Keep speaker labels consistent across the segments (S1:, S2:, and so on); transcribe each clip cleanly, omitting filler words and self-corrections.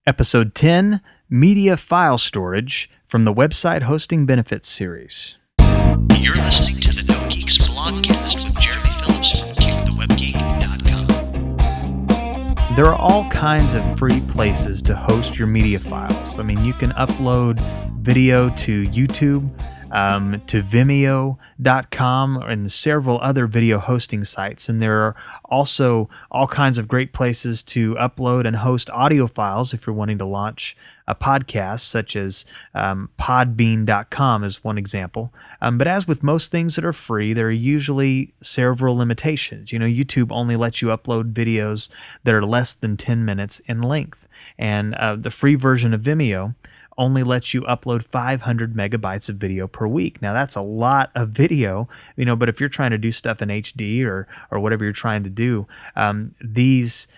S1: Episode 10, Media File Storage from the Website Hosting Benefits Series.
S2: You're listening to the NoGeeks Blogcast with Jeremy Phillips from kickthewebgeek.com.
S1: There are all kinds of free places to host your media files. I mean, you can upload video to YouTube, to Vimeo.com and several other video hosting sites. And there are also all kinds of great places to upload and host audio files if you're wanting to launch a podcast, such as podbean.com is one example. But as with most things that are free, there are usually several limitations. You know, YouTube only lets you upload videos that are less than 10 minutes in length. And the free version of Vimeo only lets you upload 500 megabytes of video per week. Now that's a lot of video, you know, but if you're trying to do stuff in HD or whatever you're trying to do, these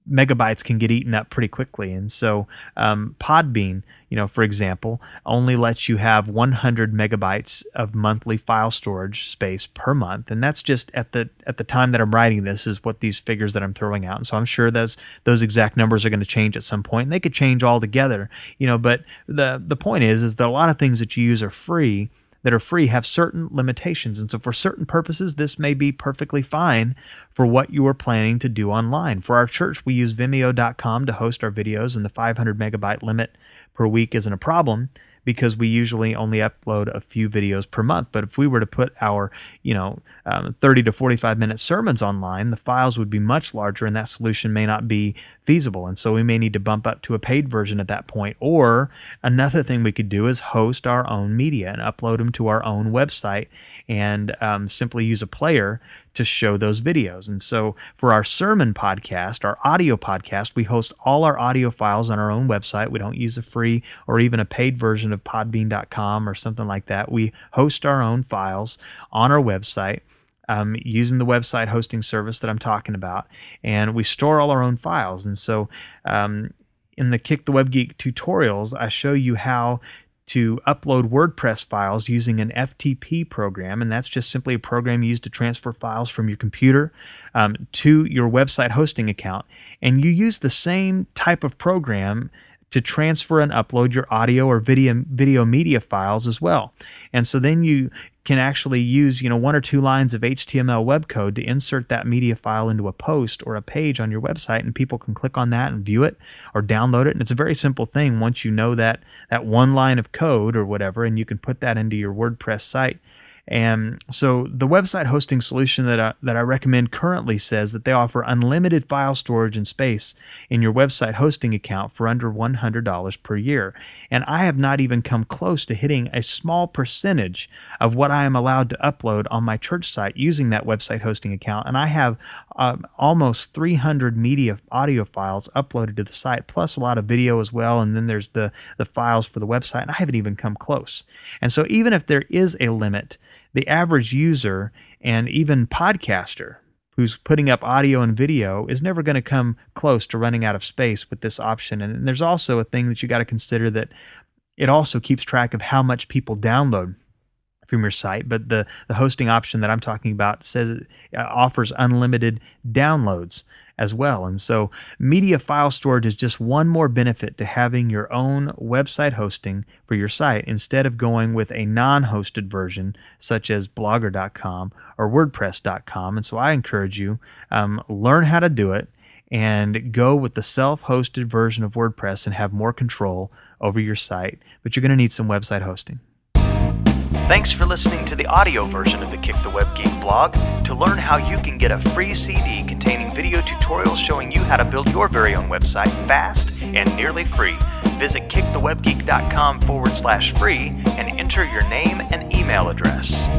S1: megabytes can get eaten up pretty quickly. And so Podbean, you know, for example, only lets you have 100 megabytes of monthly file storage space per month. And that's just at the time that I'm writing this is what these figures that I'm throwing out. And so I'm sure those exact numbers are going to change at some point, and they could change altogether, you know, but the point is that a lot of things that you use that are free have certain limitations. And so for certain purposes, this may be perfectly fine for what you are planning to do online. For our church, we use Vimeo.com to host our videos, and the 500 megabyte limit per week isn't a problem because we usually only upload a few videos per month. But if we were to put our, 30 to 45 minute sermons online, the files would be much larger, and that solution may not be feasible. And so we may need to bump up to a paid version at that point. Or another thing we could do is host our own media and upload them to our own website and simply use a player to show those videos. And so for our sermon podcast, our audio podcast, we host all our audio files on our own website. We don't use a free or even a paid version of podbean.com or something like that. We host our own files on our website using the website hosting service that I'm talking about, and we store all our own files. And so in the Kick the Web Geek tutorials, I show you how to upload WordPress files using an FTP program, and that's just simply a program used to transfer files from your computer to your website hosting account. And you use the same type of program to transfer and upload your audio or video media files as well. And so then you can actually use, one or two lines of HTML web code to insert that media file into a post or a page on your website, and people can click on that and view it or download it. And it's a very simple thing once you know that one line of code or whatever, and you can put that into your WordPress site. And so the website hosting solution that I recommend currently says that they offer unlimited file storage and space in your website hosting account for under $100 per year. And I have not even come close to hitting a small percentage of what I am allowed to upload on my church site using that website hosting account. And I have almost 300 media audio files uploaded to the site, plus a lot of video as well. And then there's the files for the website, and I haven't even come close. And so even if there is a limit, the average user and even podcaster who's putting up audio and video is never going to come close to running out of space with this option. And there's also a thing that you got to consider, that it also keeps track of how much people download from your site. But the hosting option that I'm talking about says it offers unlimited downloads as well. And so media file storage is just one more benefit to having your own website hosting for your site instead of going with a non-hosted version such as blogger.com or wordpress.com. And so I encourage you, learn how to do it and go with the self-hosted version of WordPress and have more control over your site. But you're going to need some website hosting.
S2: Thanks for listening to the audio version of the Kick the Web Geek blog. To learn how you can get a free CD containing video tutorials showing you how to build your very own website fast and nearly free, visit kickthewebgeek.com/free and enter your name and email address.